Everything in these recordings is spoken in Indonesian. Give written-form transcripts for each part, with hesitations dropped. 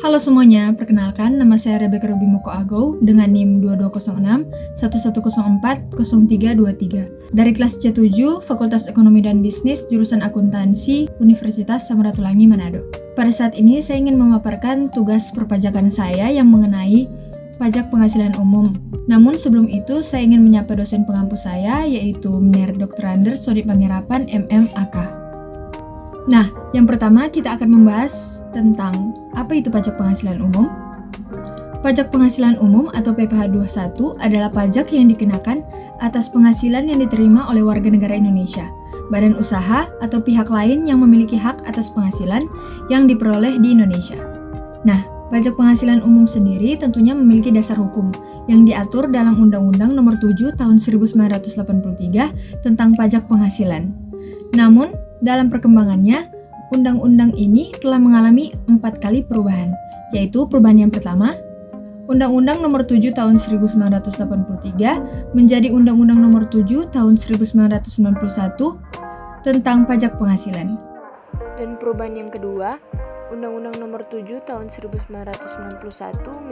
Halo semuanya, perkenalkan nama saya Rebecca Ruby Moko Agow dengan NIM 2206 1104 0323 dari kelas C7 Fakultas Ekonomi dan Bisnis jurusan Akuntansi Universitas Samratulangi Manado. Pada saat ini saya ingin memaparkan tugas perpajakan saya yang mengenai pajak penghasilan umum. Namun sebelum itu saya ingin menyapa dosen pengampu saya yaitu Mner Dr. Anders Sodi Pangerapan MM.AK. Nah, yang pertama kita akan membahas tentang apa itu pajak penghasilan umum. Pajak penghasilan umum atau PPh 21 adalah pajak yang dikenakan atas penghasilan yang diterima oleh warga negara Indonesia, badan usaha atau pihak lain yang memiliki hak atas penghasilan yang diperoleh di Indonesia. Nah, pajak penghasilan umum sendiri tentunya memiliki dasar hukum yang diatur dalam Undang-Undang Nomor 7 Tahun 1983 tentang pajak penghasilan. Namun, dalam perkembangannya, undang-undang ini telah mengalami 4 kali perubahan, yaitu perubahan yang pertama, Undang-Undang Nomor 7 Tahun 1983 menjadi Undang-Undang Nomor 7 Tahun 1991 tentang pajak penghasilan. Dan perubahan yang kedua, Undang-Undang Nomor 7 Tahun 1991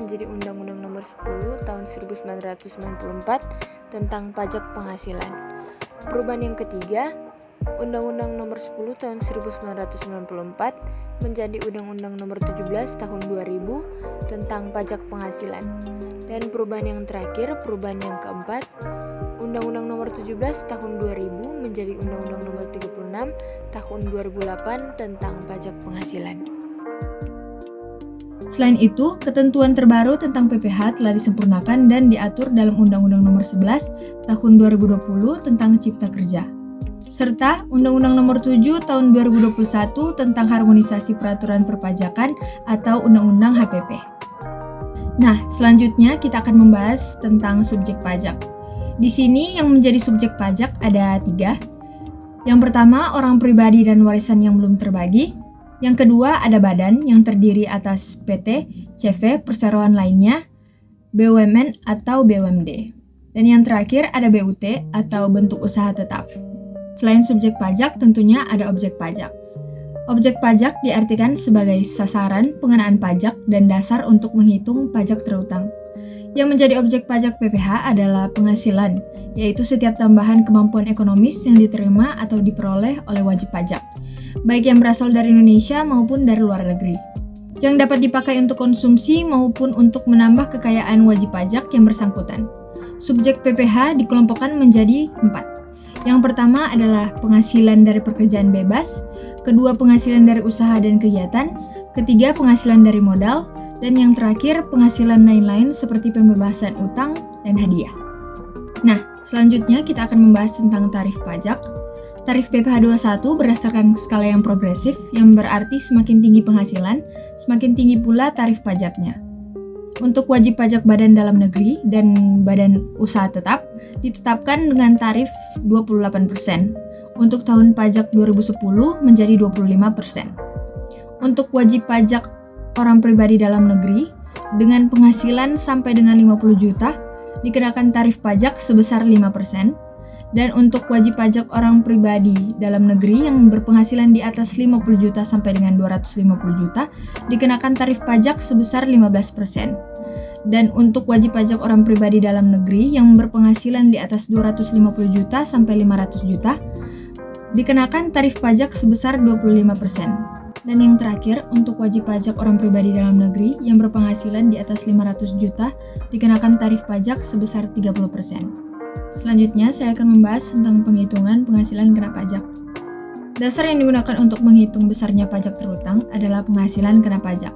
menjadi Undang-Undang Nomor 10 Tahun 1994 tentang pajak penghasilan. Perubahan yang ketiga, Undang-Undang Nomor 10 Tahun 1994 menjadi Undang-Undang Nomor 17 Tahun 2000 tentang pajak penghasilan. Dan perubahan yang terakhir, perubahan yang keempat, Undang-Undang Nomor 17 Tahun 2000 menjadi Undang-Undang Nomor 36 Tahun 2008 tentang pajak penghasilan. Selain itu, ketentuan terbaru tentang PPh telah disempurnakan dan diatur dalam Undang-Undang Nomor 11 Tahun 2020 tentang Cipta Kerja, serta Undang-Undang Nomor 7 Tahun 2021 tentang harmonisasi peraturan perpajakan atau Undang-Undang HPP. Nah, selanjutnya kita akan membahas tentang subjek pajak. Di sini yang menjadi subjek pajak ada 3. Yang pertama, orang pribadi dan warisan yang belum terbagi. Yang kedua, ada badan yang terdiri atas PT, CV, perseroan lainnya, BUMN atau BUMD. Dan yang terakhir, ada BUT atau bentuk usaha tetap. Selain subjek pajak, tentunya ada objek pajak. Objek pajak diartikan sebagai sasaran pengenaan pajak dan dasar untuk menghitung pajak terutang. Yang menjadi objek pajak PPh adalah penghasilan, yaitu setiap tambahan kemampuan ekonomis yang diterima atau diperoleh oleh wajib pajak, baik yang berasal dari Indonesia maupun dari luar negeri, yang dapat dipakai untuk konsumsi maupun untuk menambah kekayaan wajib pajak yang bersangkutan. Subjek PPh dikelompokkan menjadi 4. Yang pertama adalah penghasilan dari pekerjaan bebas, kedua penghasilan dari usaha dan kegiatan, ketiga penghasilan dari modal, dan yang terakhir penghasilan lain-lain seperti pembebasan utang dan hadiah. Nah, selanjutnya kita akan membahas tentang tarif pajak. Tarif PPh 21 berdasarkan skala yang progresif, yang berarti semakin tinggi penghasilan, semakin tinggi pula tarif pajaknya. Untuk wajib pajak badan dalam negeri dan badan usaha tetap ditetapkan dengan tarif 28%. Untuk tahun pajak 2010 menjadi 25%. Untuk wajib pajak orang pribadi dalam negeri dengan penghasilan sampai dengan 50 juta dikenakan tarif pajak sebesar 5%. Dan untuk wajib pajak orang pribadi dalam negeri yang berpenghasilan di atas 50 juta sampai dengan 250 juta dikenakan tarif pajak sebesar 15%. Dan untuk wajib pajak orang pribadi dalam negeri yang berpenghasilan di atas 250 juta sampai 500 juta dikenakan tarif pajak sebesar 25%. Dan yang terakhir, untuk wajib pajak orang pribadi dalam negeri yang berpenghasilan di atas 500 juta dikenakan tarif pajak sebesar 30%. Selanjutnya, saya akan membahas tentang penghitungan penghasilan kena pajak. Dasar yang digunakan untuk menghitung besarnya pajak terutang adalah penghasilan kena pajak.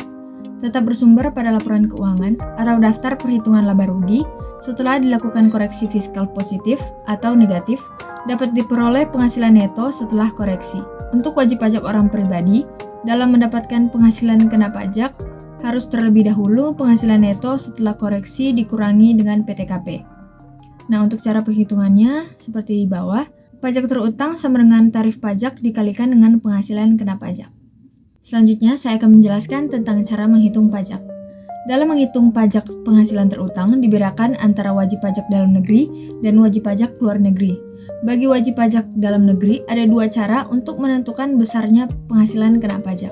Tetap bersumber pada laporan keuangan atau daftar perhitungan laba rugi setelah dilakukan koreksi fiskal positif atau negatif dapat diperoleh penghasilan neto setelah koreksi. Untuk wajib pajak orang pribadi, dalam mendapatkan penghasilan kena pajak, harus terlebih dahulu penghasilan neto setelah koreksi dikurangi dengan PTKP. Nah, untuk cara penghitungannya seperti di bawah. Pajak terutang sama dengan tarif pajak dikalikan dengan penghasilan kena pajak. Selanjutnya, saya akan menjelaskan tentang cara menghitung pajak. Dalam menghitung pajak penghasilan terutang, dibedakan antara wajib pajak dalam negeri dan wajib pajak luar negeri. Bagi wajib pajak dalam negeri, ada 2 cara untuk menentukan besarnya penghasilan kena pajak.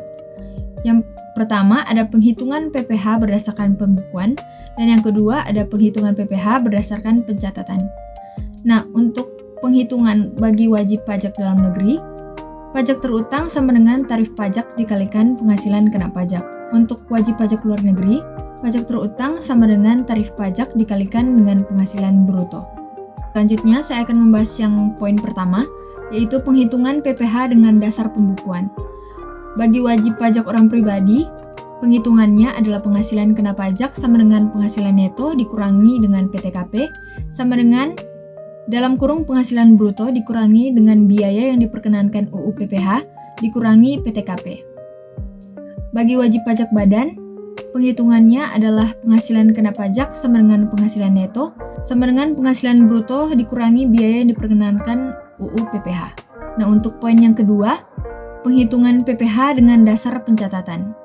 Yang Pertama, ada penghitungan PPh berdasarkan pembukuan, dan yang kedua ada penghitungan PPh berdasarkan pencatatan. Nah, untuk penghitungan bagi wajib pajak dalam negeri, pajak terutang sama dengan tarif pajak dikalikan penghasilan kena pajak. Untuk wajib pajak luar negeri, pajak terutang sama dengan tarif pajak dikalikan dengan penghasilan bruto. Selanjutnya, saya akan membahas yang poin pertama, yaitu penghitungan PPh dengan dasar pembukuan. Bagi wajib pajak orang pribadi, penghitungannya adalah penghasilan kena pajak sama dengan penghasilan neto dikurangi dengan PTKP, sama dengan dalam kurung penghasilan bruto dikurangi dengan biaya yang diperkenankan UU PPh dikurangi PTKP. Bagi wajib pajak badan, penghitungannya adalah penghasilan kena pajak sama dengan penghasilan neto, sama dengan penghasilan bruto dikurangi biaya yang diperkenankan UU PPh. Nah, untuk poin yang kedua, penghitungan PPh dengan dasar pencatatan.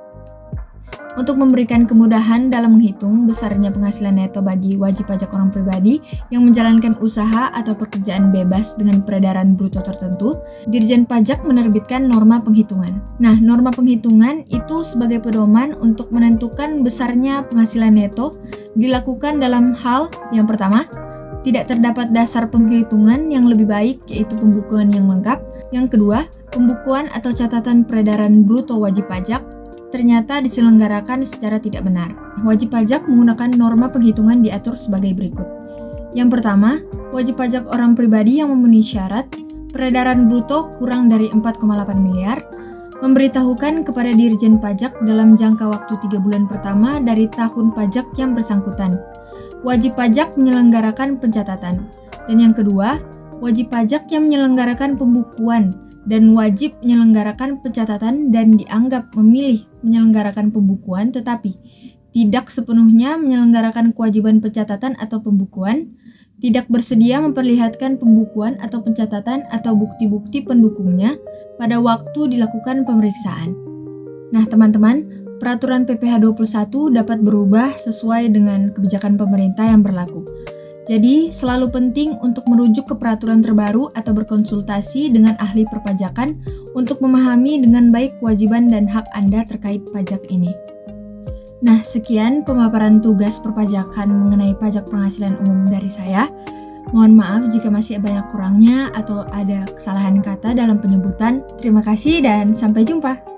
Untuk memberikan kemudahan dalam menghitung besarnya penghasilan neto bagi wajib pajak orang pribadi yang menjalankan usaha atau pekerjaan bebas dengan peredaran bruto tertentu, Dirjen Pajak menerbitkan norma penghitungan. Nah, norma penghitungan itu sebagai pedoman untuk menentukan besarnya penghasilan neto dilakukan dalam hal yang pertama, tidak terdapat dasar penghitungan yang lebih baik yaitu pembukuan yang lengkap. Yang kedua, pembukuan atau catatan peredaran bruto wajib pajak ternyata diselenggarakan secara tidak benar. Wajib pajak menggunakan norma penghitungan diatur sebagai berikut. Yang pertama, wajib pajak orang pribadi yang memenuhi syarat peredaran bruto kurang dari 4,8 miliar memberitahukan kepada Dirjen Pajak dalam jangka waktu 3 bulan pertama dari tahun pajak yang bersangkutan. Wajib pajak menyelenggarakan pencatatan. Dan yang kedua, wajib pajak yang menyelenggarakan pembukuan dan wajib menyelenggarakan pencatatan dan dianggap memilih menyelenggarakan pembukuan tetapi tidak sepenuhnya menyelenggarakan kewajiban pencatatan atau pembukuan, tidak bersedia memperlihatkan pembukuan atau pencatatan atau bukti-bukti pendukungnya pada waktu dilakukan pemeriksaan. Nah, teman-teman, peraturan PPh 21 dapat berubah sesuai dengan kebijakan pemerintah yang berlaku. Jadi, selalu penting untuk merujuk ke peraturan terbaru atau berkonsultasi dengan ahli perpajakan untuk memahami dengan baik kewajiban dan hak Anda terkait pajak ini. Nah, sekian pemaparan tugas perpajakan mengenai pajak penghasilan umum dari saya. Mohon maaf jika masih banyak kurangnya atau ada kesalahan kata dalam penyebutan. Terima kasih dan sampai jumpa.